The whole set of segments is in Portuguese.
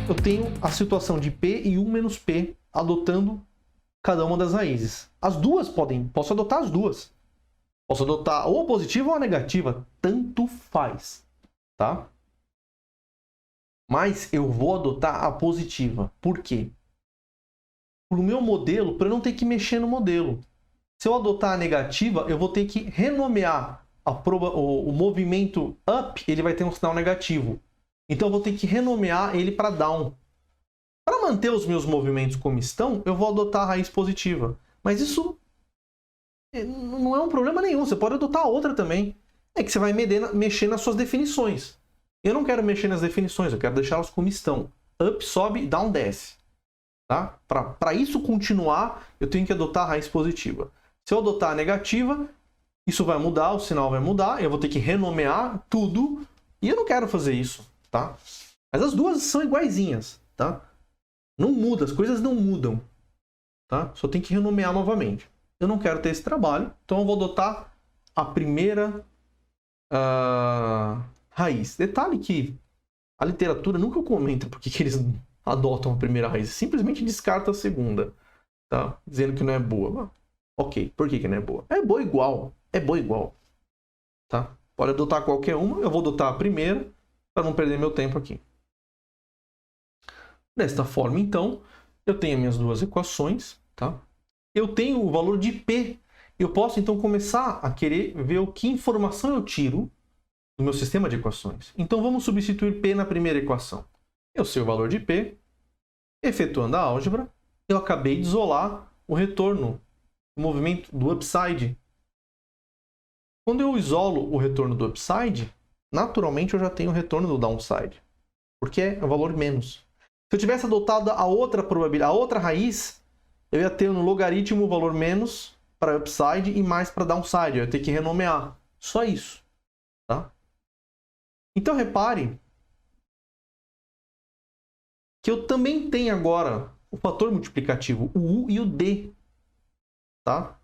eu tenho a situação de P e 1 menos P adotando cada uma das raízes. As duas posso adotar as duas. Posso adotar ou a positiva ou a negativa, tanto faz, tá? Mas eu vou adotar a positiva. Por quê? Para o meu modelo, para eu não ter que mexer no modelo. Se eu adotar a negativa, eu vou ter que renomear o movimento up, ele vai ter um sinal negativo. Então eu vou ter que renomear ele para down. Para manter os meus movimentos como estão, eu vou adotar a raiz positiva. Mas isso não é um problema nenhum, você pode adotar a outra também. É que você vai mexer nas suas definições. Eu não quero mexer nas definições, eu quero deixá-las como estão. Up sobe, down desce. Tá? Para isso continuar, eu tenho que adotar a raiz positiva. Se eu adotar a negativa, isso vai mudar, o sinal vai mudar, eu vou ter que renomear tudo, e eu não quero fazer isso, tá? Mas as duas são iguaizinhas, tá? Não muda, as coisas não mudam, tá? Só tem que renomear novamente. Eu não quero ter esse trabalho, então eu vou adotar a primeira raiz. Detalhe que a literatura nunca comenta porque que eles adotam a primeira raiz, simplesmente descarta a segunda, tá? Dizendo que não é boa. Ok, por que não é boa? É boa igual, tá? Pode adotar qualquer uma, eu vou adotar a primeira para não perder meu tempo aqui. Desta forma, então, eu tenho as minhas duas equações, tá? Eu tenho o valor de P. Eu posso, então, começar a querer ver que informação eu tiro do meu sistema de equações. Então, vamos substituir P na primeira equação. Eu sei o valor de P. Efetuando a álgebra, eu acabei de isolar o retorno, o movimento do upside. Quando eu isolo o retorno do upside, naturalmente eu já tenho o retorno do downside, porque é o valor menos. Se eu tivesse adotado a outra probabilidade, a outra raiz, eu ia ter no logaritmo o valor menos para upside e mais para downside. Eu ia ter que renomear. Só isso, tá? Então repare que eu também tenho agora o fator multiplicativo, o U e o D, tá?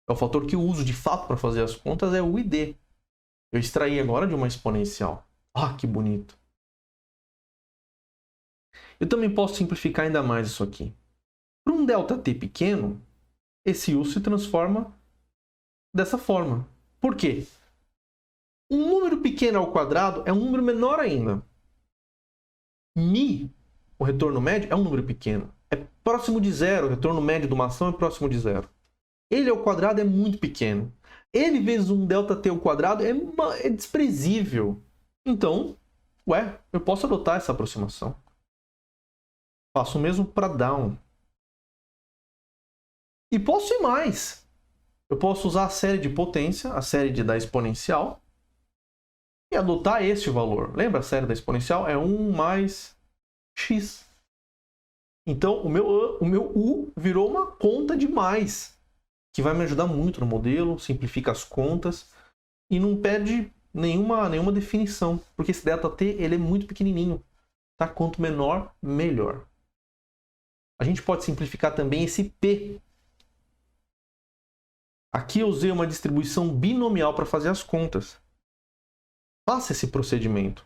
É o fator que eu uso de fato para fazer as contas, é o U e D. Eu extraí agora de uma exponencial. Ah, que bonito! Eu também posso simplificar ainda mais isso aqui. Para um ΔT pequeno, esse U se transforma dessa forma. Por quê? Um número pequeno ao quadrado é um número menor ainda. Mi, o retorno médio, é um número pequeno. É próximo de zero. O retorno médio de uma ação é próximo de zero. Ele ao quadrado é muito pequeno. Ele vezes um ΔT ao quadrado é desprezível. Então, eu posso adotar essa aproximação. Faço o mesmo para down. E posso ir mais. Eu posso usar a série de potência, a série da exponencial, e adotar este valor. Lembra a série da exponencial? É 1 mais x. Então, o meu U virou uma conta de mais, que vai me ajudar muito no modelo, simplifica as contas e não perde nenhuma definição, porque esse ΔT ele é muito pequenininho. Tá? Quanto menor, melhor. A gente pode simplificar também esse P. Aqui eu usei uma distribuição binomial para fazer as contas. Faça esse procedimento.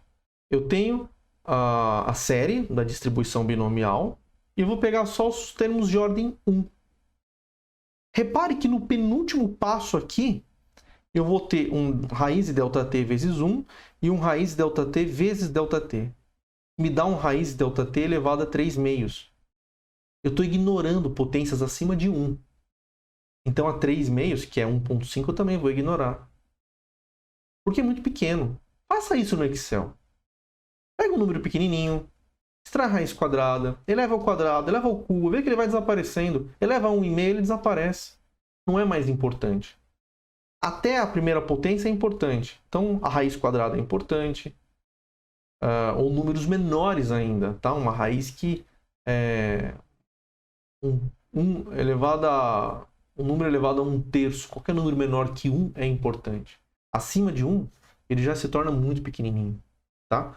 Eu tenho a série da distribuição binomial e eu vou pegar só os termos de ordem 1. Repare que no penúltimo passo aqui, eu vou ter um raiz de ΔT vezes 1 e um raiz de ΔT vezes ΔT. Me dá um raiz de ΔT elevado a 3 meios. Eu estou ignorando potências acima de 1. Então a 3 meios, que é 1.5, eu também vou ignorar. Porque é muito pequeno. Faça isso no Excel. Pega um número pequenininho, extrai a raiz quadrada, eleva ao quadrado, eleva ao cubo, vê que ele vai desaparecendo. Eleva a 1,5, ele desaparece. Não é mais importante. Até a primeira potência é importante. Então a raiz quadrada é importante. Ou números menores ainda. Tá? Uma raiz que é um número elevado a 1/3. Qualquer número menor que 1 é importante. Acima de 1, ele já se torna muito pequenininho. Tá?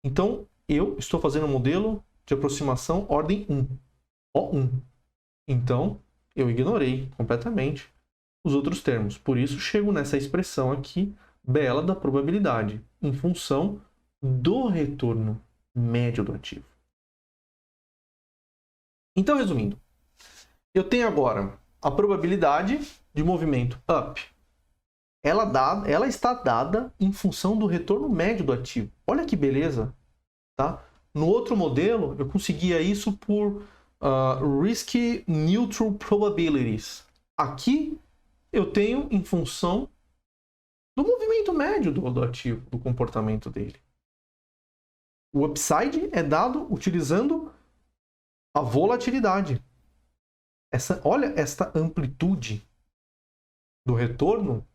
Então, eu estou fazendo um modelo de aproximação ordem 1. O1. Então, eu ignorei completamente os outros termos. Por isso, chego nessa expressão aqui, bela da probabilidade, em função do retorno médio do ativo. Então, resumindo, eu tenho agora a probabilidade de movimento up. Ela está dada em função do retorno médio do ativo. Olha que beleza, tá? No outro modelo, eu conseguia isso por Risk Neutral Probabilities. Aqui, eu tenho em função do movimento médio do ativo, do comportamento dele. O upside é dado utilizando a volatilidade. Olha esta amplitude do retorno,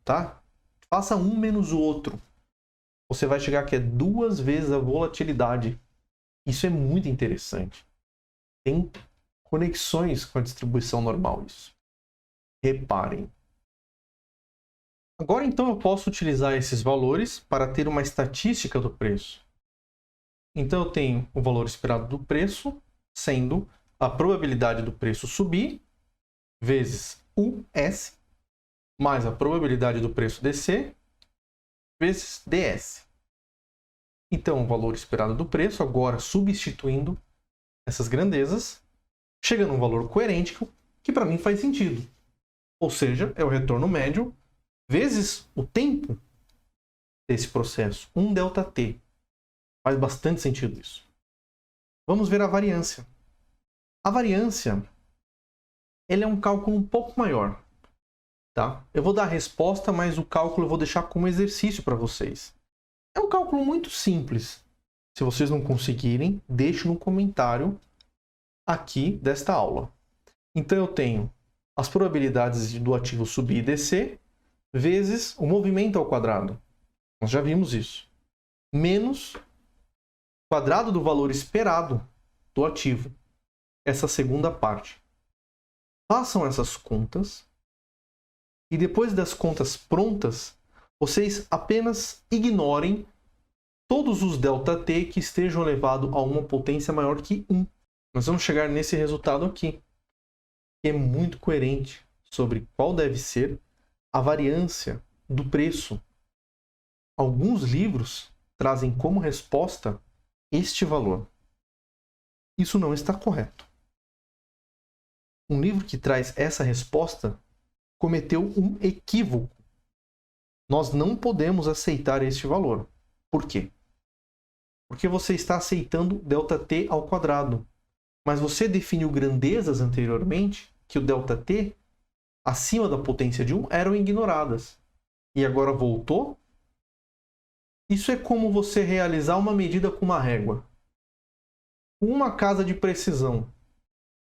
tá? Faça um menos o outro. Você vai chegar que é 2 vezes a volatilidade. Isso é muito interessante. Tem conexões com a distribuição normal isso. Reparem. Agora então eu posso utilizar esses valores para ter uma estatística do preço. Então eu tenho o valor esperado do preço sendo a probabilidade do preço subir vezes US mais a probabilidade do preço descer vezes DS. Então o valor esperado do preço, agora substituindo essas grandezas, chega num valor coerente que para mim faz sentido. Ou seja, é o retorno médio vezes o tempo desse processo, 1 ΔT. Faz bastante sentido isso. Vamos ver a variância. A variância, ele é um cálculo um pouco maior, tá? Eu vou dar a resposta, mas o cálculo eu vou deixar como exercício para vocês. É um cálculo muito simples. Se vocês não conseguirem, deixe no comentário aqui desta aula. Então eu tenho as probabilidades do ativo subir e descer vezes o movimento ao quadrado. Nós já vimos isso. Menos o quadrado do valor esperado do ativo. Essa segunda parte. Façam essas contas e depois das contas prontas, vocês apenas ignorem todos os ΔT que estejam elevados a uma potência maior que 1. Nós vamos chegar nesse resultado aqui, que é muito coerente sobre qual deve ser a variância do preço. Alguns livros trazem como resposta este valor. Isso não está correto. Um livro que traz essa resposta cometeu um equívoco. Nós não podemos aceitar este valor. Por quê? Porque você está aceitando ΔT ao quadrado. Mas você definiu grandezas anteriormente que o ΔT acima da potência de 1 eram ignoradas. E agora voltou? Isso é como você realizar uma medida com uma régua. Uma casa de precisão.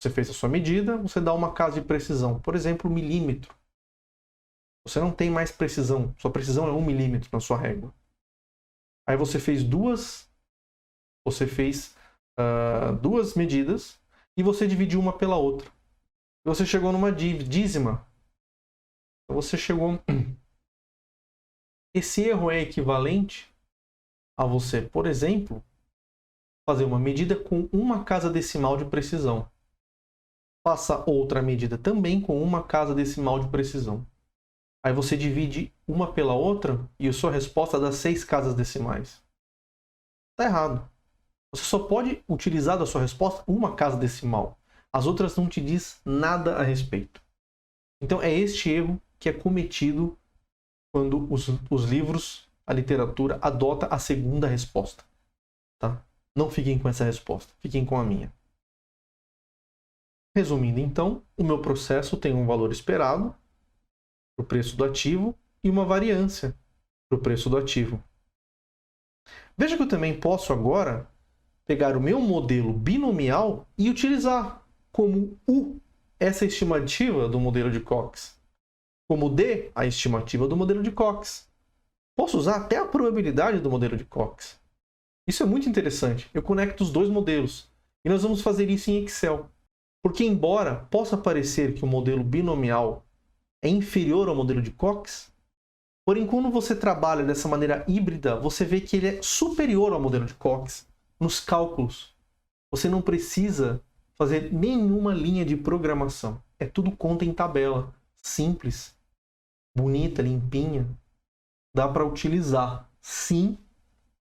Você fez a sua medida, você dá uma casa de precisão. Por exemplo, milímetro. Você não tem mais precisão. Sua precisão é 1 milímetro na sua régua. Aí você fez duas medidas e você dividiu uma pela outra. E você chegou numa dízima. Você chegou... Esse erro é equivalente a você, por exemplo, fazer uma medida com uma casa decimal de precisão. Faça outra medida também com uma casa decimal de precisão. Aí você divide uma pela outra e a sua resposta dá 6 casas decimais. Está errado. Você só pode utilizar da sua resposta uma casa decimal. As outras não te diz nada a respeito. Então é este erro que é cometido quando os livros, a literatura, adota a segunda resposta. Tá? Não fiquem com essa resposta, fiquem com a minha. Resumindo então, o meu processo tem um valor esperado para o preço do ativo e uma variância para o preço do ativo. Veja que eu também posso agora pegar o meu modelo binomial e utilizar como U essa estimativa do modelo de Cox, como D a estimativa do modelo de Cox. Posso usar até a probabilidade do modelo de Cox. Isso é muito interessante. Eu conecto os dois modelos e nós vamos fazer isso em Excel. Porque embora possa parecer que o modelo binomial é inferior ao modelo de Cox, porém quando você trabalha dessa maneira híbrida, você vê que ele é superior ao modelo de Cox nos cálculos. Você não precisa fazer nenhuma linha de programação. É tudo conta em tabela. Simples, bonita, limpinha. Dá para utilizar, sim,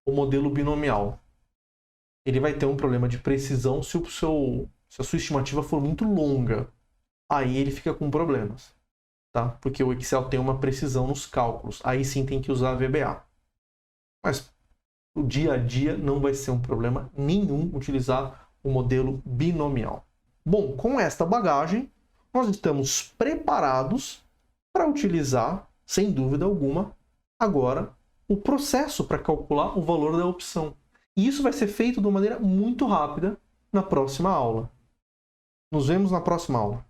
o modelo binomial. Ele vai ter um problema de precisão se o seu Se a sua estimativa for muito longa, aí ele fica com problemas, tá? Porque o Excel tem uma precisão nos cálculos. Aí sim tem que usar a VBA. Mas o dia a dia não vai ser um problema nenhum utilizar o modelo binomial. Bom, com esta bagagem, nós estamos preparados para utilizar, sem dúvida alguma, agora o processo para calcular o valor da opção. E isso vai ser feito de uma maneira muito rápida na próxima aula. Nos vemos na próxima aula.